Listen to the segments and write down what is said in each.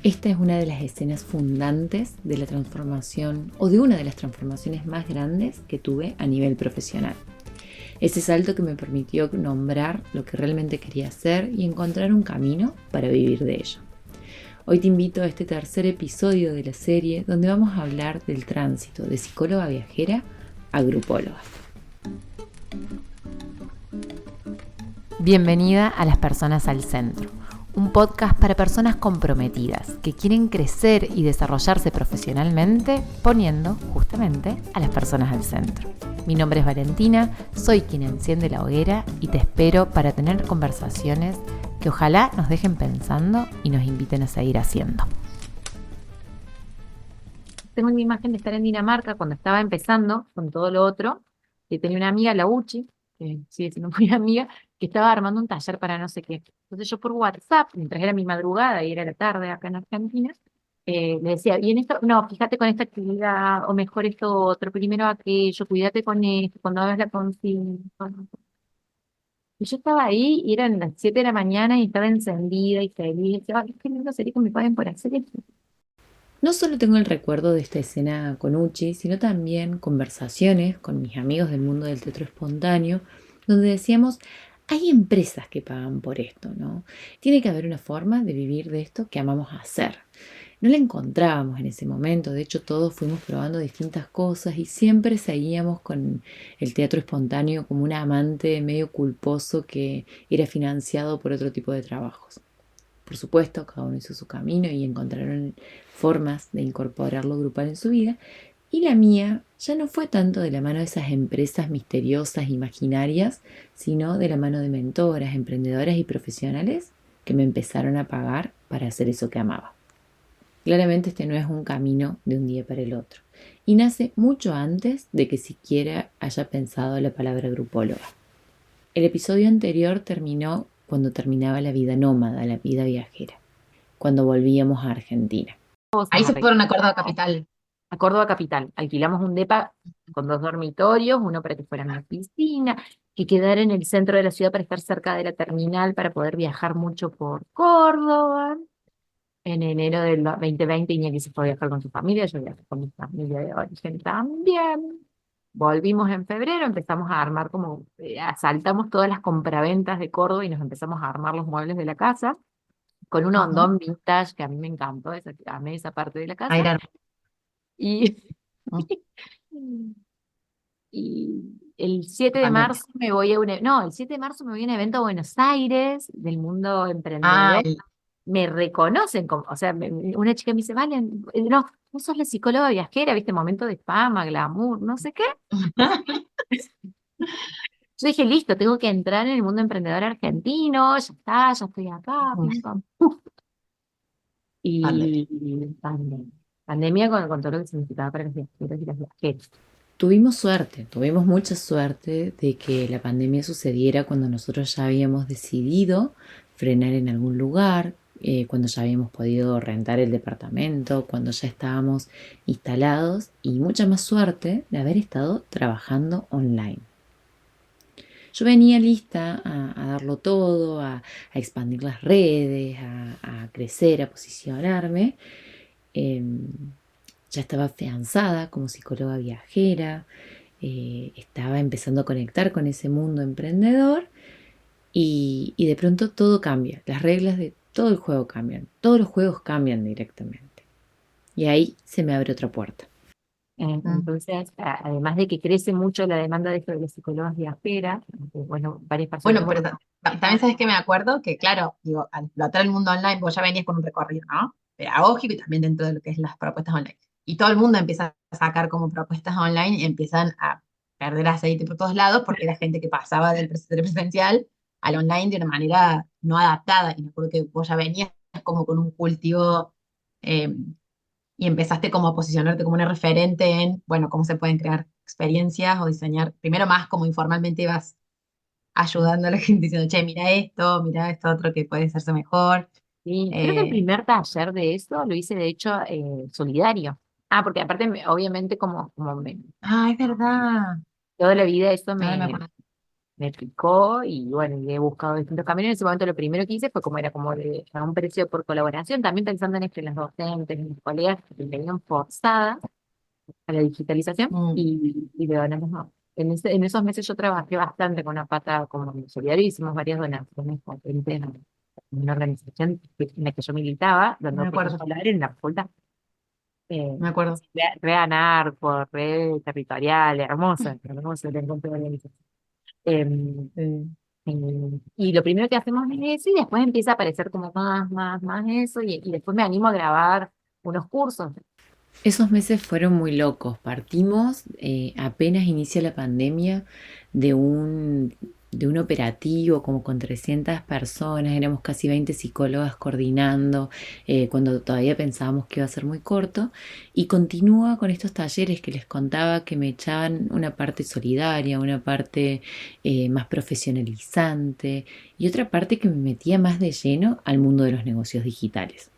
Esta es una de las escenas fundantes de la transformación o de una de las transformaciones más grandes que tuve a nivel profesional. Ese salto que me permitió nombrar lo que realmente quería hacer y encontrar un camino para vivir de ello. Hoy te invito a este tercer episodio de la serie donde vamos a hablar del tránsito de psicóloga viajera a grupóloga. Bienvenida a Las Personas al Centro, un podcast para personas comprometidas que quieren crecer y desarrollarse profesionalmente poniendo justamente a las personas al centro. Mi nombre es Valentina, soy quien enciende la hoguera y te espero para tener conversaciones que ojalá nos dejen pensando y nos inviten a seguir haciendo. Tengo una imagen de estar en Dinamarca cuando estaba empezando con todo lo otro, y tenía una amiga, la Uchi, que sigue siendo muy amiga, que estaba armando un taller para no sé qué. Entonces yo por WhatsApp, mientras era mi madrugada y era la tarde acá en Argentina, le decía, y en esto, no, fíjate con esta actividad, o mejor esto otro, primero aquello, cuídate con esto, cuando hagas la consigna. Y yo estaba ahí y eran las 7 de la mañana y estaba encendida y feliz. Y decía, ay, qué lindo sería que me paguen por hacer esto. No solo tengo el recuerdo de esta escena con Uchi, sino también conversaciones con mis amigos del mundo del teatro espontáneo, donde decíamos, hay empresas que pagan por esto, ¿no? Tiene que haber una forma de vivir de esto que amamos hacer. No la encontrábamos en ese momento, de hecho todos fuimos probando distintas cosas y siempre seguíamos con el teatro espontáneo como un amante medio culposo que era financiado por otro tipo de trabajos. Por supuesto, cada uno hizo su camino y encontraron formas de incorporar lo grupal en su vida. Y la mía ya no fue tanto de la mano de esas empresas misteriosas, imaginarias, sino de la mano de mentoras, emprendedoras y profesionales que me empezaron a pagar para hacer eso que amaba. Claramente este no es un camino de un día para el otro. Y nace mucho antes de que siquiera haya pensado la palabra grupóloga. El episodio anterior terminó cuando terminaba la vida nómada, la vida viajera, cuando volvíamos a Argentina. Ahí Cosas se fueron a Córdoba Capital. a Córdoba Capital. Alquilamos un depa con 2 dormitorios, uno para que fuera mi oficina, que quedara en el centro de la ciudad para estar cerca de la terminal, para poder viajar mucho por Córdoba. En enero del 2020 Iñaki se fue a viajar con su familia, yo viajé con mi familia de origen también. Volvimos en febrero, empezamos a armar como, asaltamos todas las compraventas de Córdoba y nos empezamos a armar los muebles de la casa con un Ajá. hondón vintage que a mí me encantó, amé esa parte de la A ir casa. Y, y el 7 de pandemia. marzo me voy a no, el 7 de marzo me voy a un evento a Buenos Aires del mundo Ah, emprendedor. Me reconocen como, o sea, una chica me dice, vale, no, vos sos la psicóloga viajera, viste, momento de fama, glamour, no sé qué. Yo dije, listo, tengo que entrar en el mundo emprendedor argentino, ya está, ya estoy acá, pim, pam. pandemia. Y pandemia. Pandemia con todo lo que significaba para los viajeros y las viajeras. Tuvimos mucha suerte de que la pandemia sucediera cuando nosotros ya habíamos decidido frenar en algún lugar, cuando ya habíamos podido rentar el departamento, cuando ya estábamos instalados y mucha más suerte de haber estado trabajando online. Yo venía lista a darlo todo, a expandir las redes, a crecer, a posicionarme. Em, ya estaba afianzada como psicóloga viajera, estaba empezando a conectar con ese mundo emprendedor y de pronto todo cambia, las reglas de todo el juego cambian, todos los juegos cambian directamente. Y ahí se me abre otra puerta. Mm. Entonces, además de que crece mucho la demanda de esto de las psicólogas viajeras, bueno, varias personas Bueno, dicen, pero bueno, también sabes que me acuerdo que, claro, digo, al explotar el mundo online, vos ya venías con un recorrido, ¿no? Pedagógico y también dentro de lo que es las propuestas online. Y todo el mundo empieza a sacar como propuestas online y empiezan a perder aceite por todos lados porque era gente que pasaba del presencial al online de una manera no adaptada. Y me acuerdo que vos ya venías como con un cultivo eh, y empezaste como a posicionarte como una referente en, bueno, cómo se pueden crear experiencias o diseñar, primero más como informalmente ibas ayudando a la gente diciendo, che, mira esto otro que puede hacerse mejor. sí, creo que el Eh, primer taller de eso lo hice, de hecho, solidario. Ah, porque aparte, obviamente, como es verdad, toda la vida eso ahora me me, acuerdo. me picó y bueno, y he buscado distintos caminos. En ese momento lo primero que hice fue como era como a un precio por colaboración, también pensando en esto, en las docentes, en los colegas que se venían forzadas a la digitalización Mm, y de donamos no. En esos meses yo trabajé bastante con una pata como solidaria, hicimos varias donaciones potentes en una organización en la que yo militaba, me dando cursos acuerdo, escolares en la facultad. Eh, me acuerdo. re anarco, re territorial, hermosa, hermosa el encuentro de organización. Em, Sí. y lo primero que hacemos es eso y después empieza a aparecer como más eso y después me animo a grabar unos cursos. Esos meses fueron muy locos. Partimos, apenas inicia la pandemia, de un operativo como con 300 personas, éramos casi 20 psicólogas coordinando, cuando todavía pensábamos que iba a ser muy corto, y continúa con estos talleres que les contaba que me echaban una parte solidaria, una parte más profesionalizante y otra parte que me metía más de lleno al mundo de los negocios digitales.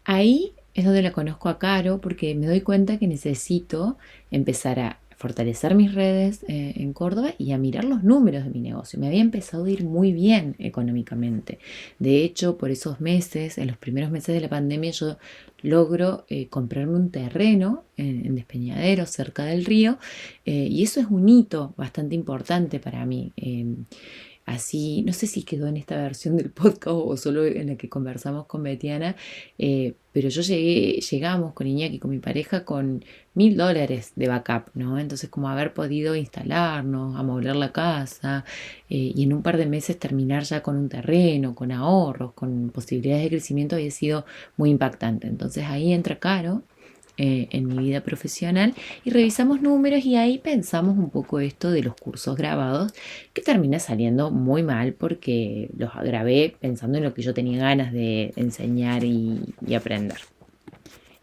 Ahí es donde la conozco a Caro porque me doy cuenta que necesito empezar a fortalecer mis redes en Córdoba y a mirar los números de mi negocio. Me había empezado a ir muy bien económicamente. De hecho, por esos meses, en los primeros meses de la pandemia, yo logro comprarme un terreno en Despeñadero, cerca del río, y eso es un hito bastante importante para mí. Así, no sé si quedó en esta versión del podcast o solo en la que conversamos con Betiana, pero llegamos con Iñaki, con mi pareja, con $1.000 de backup, ¿no? Entonces, como haber podido instalarnos, amoblar la casa, y en un par de meses terminar ya con un terreno, con ahorros, con posibilidades de crecimiento, había sido muy impactante. Entonces ahí entra Caro en mi vida profesional y revisamos números y ahí pensamos un poco esto de los cursos grabados que termina saliendo muy mal porque los grabé pensando en lo que yo tenía ganas de enseñar y aprender.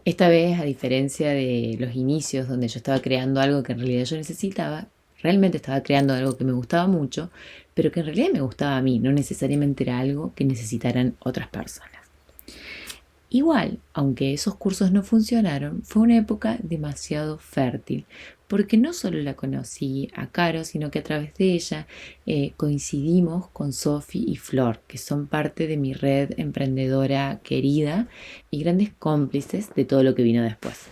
Esta vez, a diferencia de los inicios donde yo estaba creando algo que en realidad yo necesitaba, realmente estaba creando algo que me gustaba mucho, pero que en realidad me gustaba a mí, no necesariamente era algo que necesitaran otras personas. Igual, aunque esos cursos no funcionaron, fue una época demasiado fértil, porque no solo la conocí a Caro, sino que a través de ella coincidimos con Sofi y Flor, que son parte de mi red emprendedora querida y grandes cómplices de todo lo que vino después.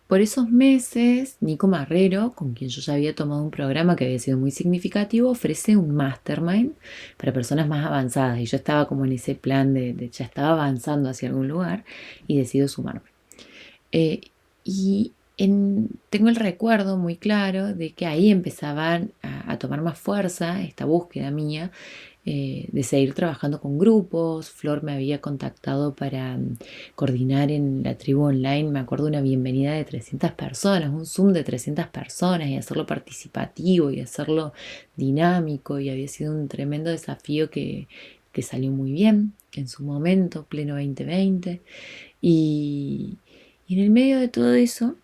Por esos meses, Nico Marrero, con quien yo ya había tomado un programa que había sido muy significativo, ofrece un mastermind para personas más avanzadas. Y yo estaba como en ese plan ya estaba avanzando hacia algún lugar y decido sumarme. Eh, Tengo el recuerdo muy claro de que ahí empezaban a tomar más fuerza esta búsqueda mía de seguir trabajando con grupos. Flor me había contactado para coordinar en la tribu online, me acuerdo, una bienvenida de 300 personas, un Zoom de 300 personas y hacerlo participativo y hacerlo dinámico y había sido un tremendo desafío que salió muy bien en su momento, pleno 2020. Y, y en el medio de todo eso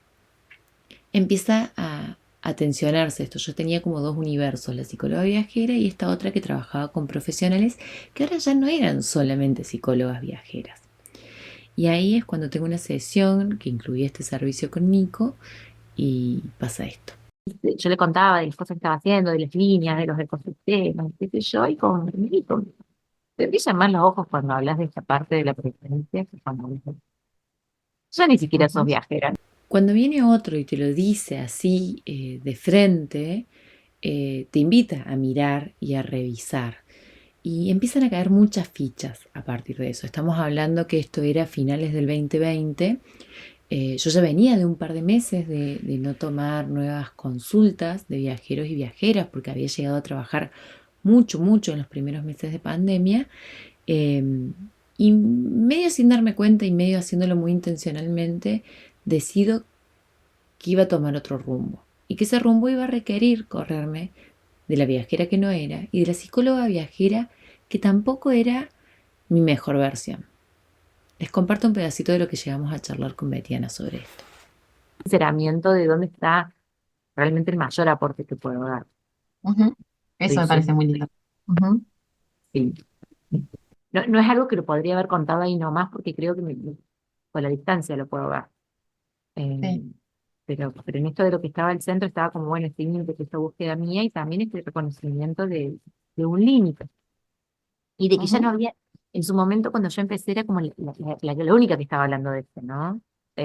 empieza a tensionarse esto. Yo tenía como dos universos, la psicóloga viajera y esta otra que trabajaba con profesionales que ahora ya no eran solamente psicólogas viajeras. Y ahí es cuando tengo una sesión que incluía este servicio con Nico y pasa esto. Yo le contaba de las cosas que estaba haciendo, de las líneas, de los ecosistemas, qué sé yo, te brillan más los ojos cuando hablas de esta parte de la presencia que cuando hablas ya ni siquiera sos Ujú. viajera. Cuando viene otro y te lo dice así de frente, te invita a mirar y a revisar. Y empiezan a caer muchas fichas a partir de eso. Estamos hablando que esto era a finales del 2020. Yo ya venía de un par de meses de no tomar nuevas consultas de viajeros y viajeras porque había llegado a trabajar mucho, mucho en los primeros meses de pandemia. eh, y medio sin darme cuenta y medio haciéndolo muy intencionalmente, decido que iba a tomar otro rumbo y que ese rumbo iba a requerir correrme de la viajera que no era y de la psicóloga viajera que tampoco era mi mejor versión. Les comparto un pedacito de lo que llegamos a charlar con Betiana sobre esto. Sinceramiento de dónde está realmente el mayor aporte que puedo dar. Ujú. Eso Estoy me parece súper- muy lindo. Ujú. sí. No, no es algo que lo podría haber contado ahí nomás porque creo que con la distancia lo puedo ver. Eh, Sí. pero en esto de lo que estaba el centro estaba como, bueno, este límite, esta búsqueda mía y también este reconocimiento de un límite. Y de que ya no Ujú, había, en su momento cuando yo empecé era como la única que estaba hablando de esto, ¿no?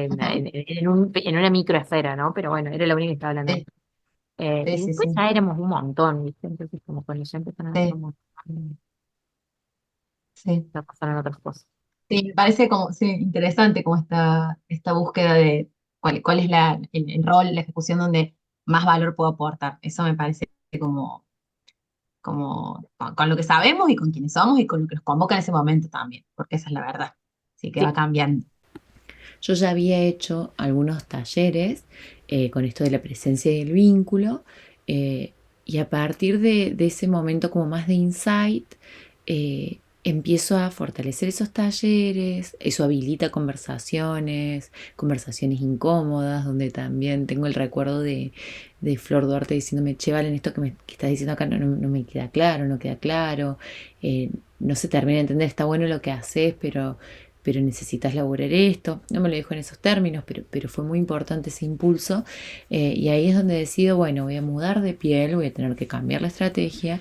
ujú. En una microesfera, ¿no? Pero bueno, era la única que estaba hablando de Sí, esto. sí, Y sí, después sí, ya éramos un montón, ¿viste? Entonces como cuando ya empezaron a ser un sí, montón, sí. ya pasaron otras cosas. Sí, me parece como, sí, interesante como esta búsqueda de cuál es el rol, la ejecución donde más valor puedo aportar. Eso me parece como con lo que sabemos y con quienes somos y con lo que nos convoca en ese momento también, porque esa es la verdad. Así que va Sí, cambiando. Yo ya había hecho algunos talleres con esto de la presencia y el vínculo, eh, y a partir de ese momento como más de insight, empiezo a fortalecer esos talleres, eso habilita conversaciones, conversaciones incómodas, donde también tengo el recuerdo de Flor Duarte diciéndome, che, Valen, esto que estás diciendo acá no me queda claro, no queda claro, no se termina de entender, está bueno lo que haces, pero necesitas laburar esto. No me lo dijo en esos términos, pero fue muy importante ese impulso. Y ahí es donde decido, bueno, voy a mudar de piel, voy a tener que cambiar la estrategia.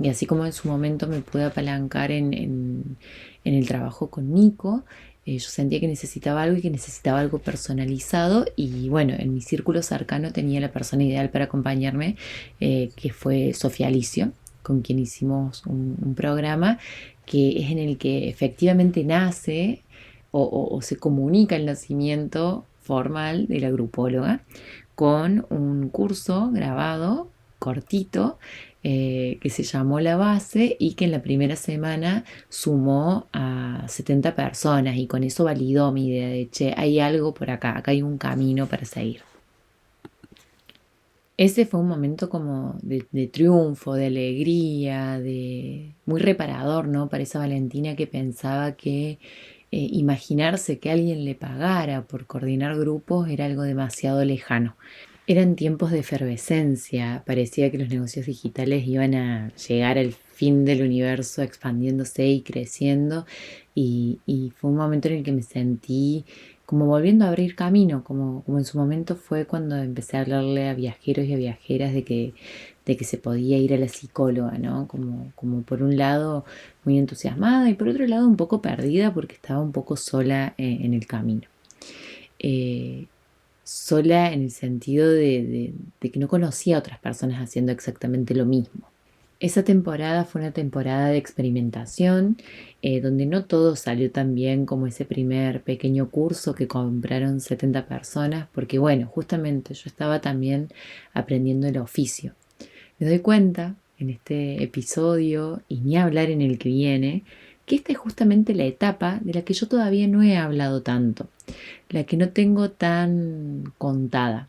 Y así como en su momento me pude apalancar en el trabajo con Nico, yo sentía que necesitaba algo y que necesitaba algo personalizado. Y bueno, en mi círculo cercano tenía la persona ideal para acompañarme, que fue Sofía Alicio, con quien hicimos un programa que es en el que efectivamente nace o se comunica el nacimiento formal de la grupóloga con un curso grabado cortito, que se llamó La Base y que en la primera semana sumó a 70 personas y con eso validó mi idea de, che, hay algo por acá, acá hay un camino para seguir. Ese fue un momento como de triunfo, de alegría, de muy reparador, ¿no? Para esa Valentina que pensaba que imaginarse que alguien le pagara por coordinar grupos era algo demasiado lejano. Eran tiempos de efervescencia, parecía que los negocios digitales iban a llegar al fin del universo expandiéndose y creciendo, y fue un momento en el que me sentí como volviendo a abrir camino, como en su momento fue cuando empecé a hablarle a viajeros y a viajeras de que se podía ir a la psicóloga, ¿no? Como por un lado muy entusiasmada y por otro lado un poco perdida porque estaba un poco sola en el camino. Eh, Sola en el sentido de que no conocía a otras personas haciendo exactamente lo mismo. Esa temporada fue una temporada de experimentación, donde no todo salió tan bien como ese primer pequeño curso que compraron 70 personas, porque bueno, justamente yo estaba también aprendiendo el oficio. Me doy cuenta en este episodio, y ni hablar en el que viene, que esta es justamente la etapa de la que yo todavía no he hablado tanto, la que no tengo tan contada.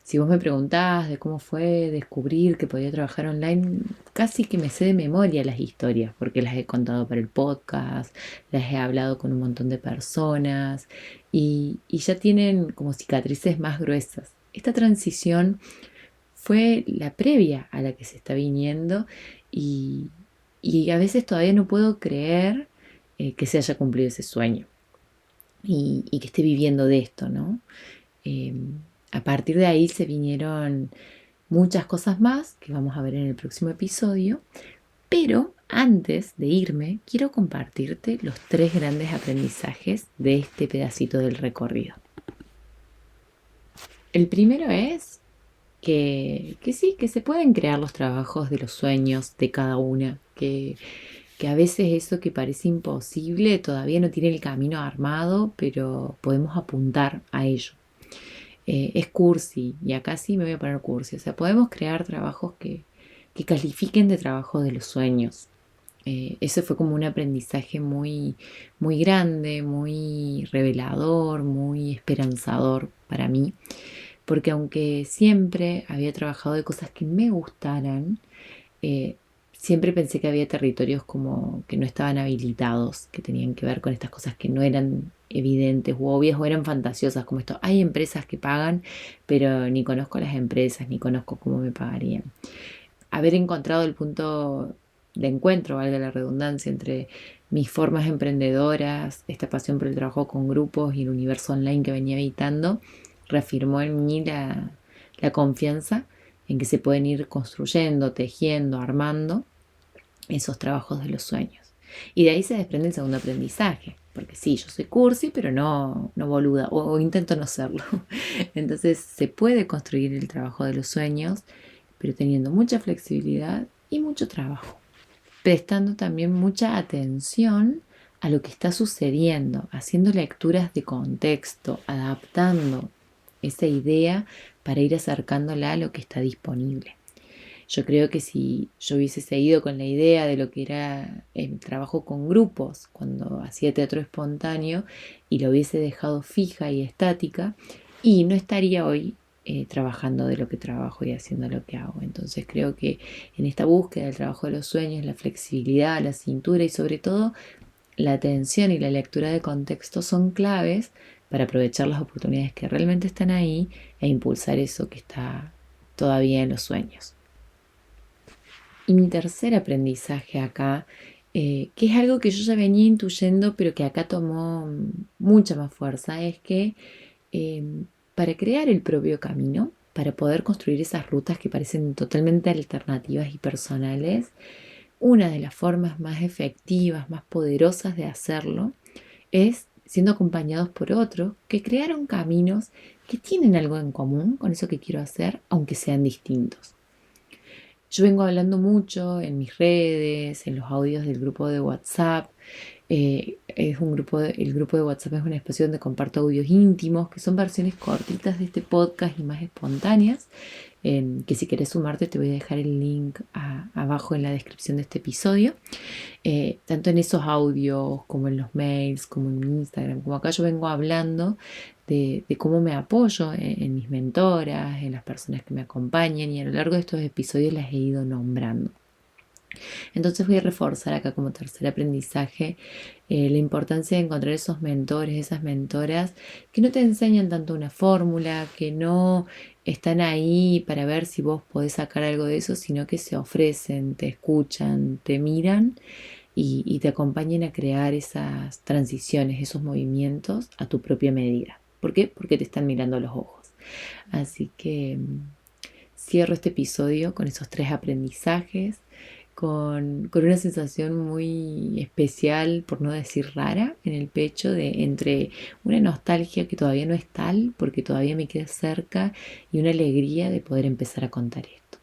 Si vos me preguntás de cómo fue descubrir que podía trabajar online, casi que me sé de memoria las historias, porque las he contado para el podcast, las he hablado con un montón de personas y ya tienen como cicatrices más gruesas. Esta transición fue la previa a la que se está viniendo, y, y a veces todavía no puedo creer que se haya cumplido ese sueño y que esté viviendo de esto, ¿no? Eh, a partir de ahí se vinieron muchas cosas más que vamos a ver en el próximo episodio, pero antes de irme quiero compartirte los tres grandes aprendizajes de este pedacito del recorrido. El primero es que sí, que se pueden crear los trabajos de los sueños de cada una, que a veces eso que parece imposible todavía no tiene el camino armado, pero podemos apuntar a ello. Es cursi, y acá sí me voy a poner cursi, o sea, podemos crear trabajos que califiquen de trabajo de los sueños. Eso fue como un aprendizaje muy, muy grande, muy revelador, muy esperanzador para mí, porque aunque siempre había trabajado de cosas que me gustaran, eh, siempre pensé que había territorios como que no estaban habilitados, que tenían que ver con estas cosas que no eran evidentes u obvias o eran fantasiosas, como esto. Hay empresas que pagan, pero ni conozco las empresas, ni conozco cómo me pagarían. Haber encontrado el punto de encuentro, valga la redundancia, entre mis formas emprendedoras, esta pasión por el trabajo con grupos y el universo online que venía habitando, reafirmó en mí la confianza en que se pueden ir construyendo, tejiendo, armando esos trabajos de los sueños. Y de ahí se desprende el segundo aprendizaje, porque sí, yo soy cursi, pero no boluda, o intento no serlo. Entonces se puede construir el trabajo de los sueños, pero teniendo mucha flexibilidad y mucho trabajo, prestando también mucha atención a lo que está sucediendo, haciendo lecturas de contexto, adaptando esa idea para ir acercándola a lo que está disponible. Yo creo que si yo hubiese seguido con la idea de lo que era el trabajo con grupos cuando hacía teatro espontáneo y lo hubiese dejado fija y estática, y no estaría hoy trabajando de lo que trabajo y haciendo lo que hago. Entonces creo que en esta búsqueda del trabajo de los sueños, la flexibilidad, la cintura y sobre todo la atención y la lectura de contexto son claves para aprovechar las oportunidades que realmente están ahí e impulsar eso que está todavía en los sueños. Y mi tercer aprendizaje acá, que es algo que yo ya venía intuyendo, pero que acá tomó mucha más fuerza, es que para crear el propio camino, para poder construir esas rutas que parecen totalmente alternativas y personales, una de las formas más efectivas, más poderosas de hacerlo, es siendo acompañados por otros que crearon caminos que tienen algo en común con eso que quiero hacer, aunque sean distintos. Yo vengo hablando mucho en mis redes, en los audios del grupo de WhatsApp. El grupo de WhatsApp es un espacio donde comparto audios íntimos, que son versiones cortitas de este podcast y más espontáneas, que si querés sumarte te voy a dejar el link abajo en la descripción de este episodio. Tanto en esos audios como en los mails, como en Instagram, como acá yo vengo hablando de cómo me apoyo en mis mentoras, en las personas que me acompañan, y a lo largo de estos episodios las he ido nombrando. Entonces voy a reforzar acá como tercer aprendizaje la importancia de encontrar esos mentores, esas mentoras que no te enseñan tanto una fórmula, que no están ahí para ver si vos podés sacar algo de eso, sino que se ofrecen, te escuchan, te miran y te acompañan a crear esas transiciones, esos movimientos a tu propia medida. ¿Por qué? Porque te están mirando a los ojos. Así que cierro este episodio con esos 3 aprendizajes, con una sensación muy especial, por no decir rara, en el pecho, entre una nostalgia que todavía no es tal, porque todavía me queda cerca, y una alegría de poder empezar a contar esto.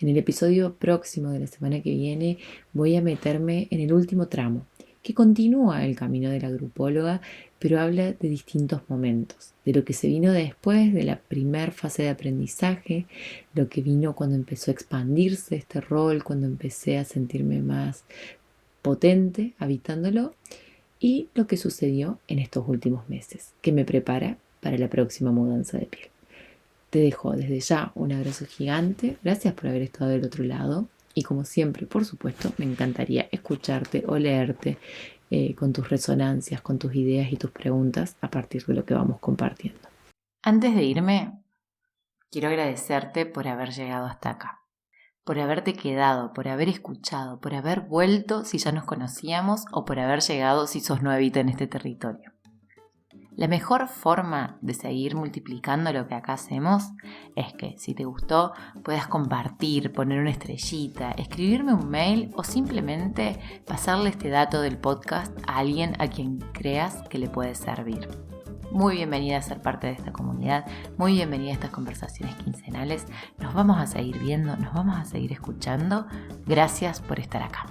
En el episodio próximo de la semana que viene voy a meterme en el último tramo, que continúa el camino de la grupóloga, pero habla de distintos momentos, de lo que se vino después de la primer fase de aprendizaje, lo que vino cuando empezó a expandirse este rol, cuando empecé a sentirme más potente habitándolo, y lo que sucedió en estos últimos meses, que me prepara para la próxima mudanza de piel. Te dejo desde ya un abrazo gigante, gracias por haber estado del otro lado, y como siempre, por supuesto, me encantaría escucharte o leerte con tus resonancias, con tus ideas y tus preguntas a partir de lo que vamos compartiendo. Antes de irme, quiero agradecerte por haber llegado hasta acá, por haberte quedado, por haber escuchado, por haber vuelto si ya nos conocíamos o por haber llegado si sos nuevita en este territorio. La mejor forma de seguir multiplicando lo que acá hacemos es que, si te gustó, puedas compartir, poner una estrellita, escribirme un mail o simplemente pasarle este dato del podcast a alguien a quien creas que le puede servir. Muy bienvenida a ser parte de esta comunidad, muy bienvenida a estas conversaciones quincenales. Nos vamos a seguir viendo, nos vamos a seguir escuchando. Gracias por estar acá.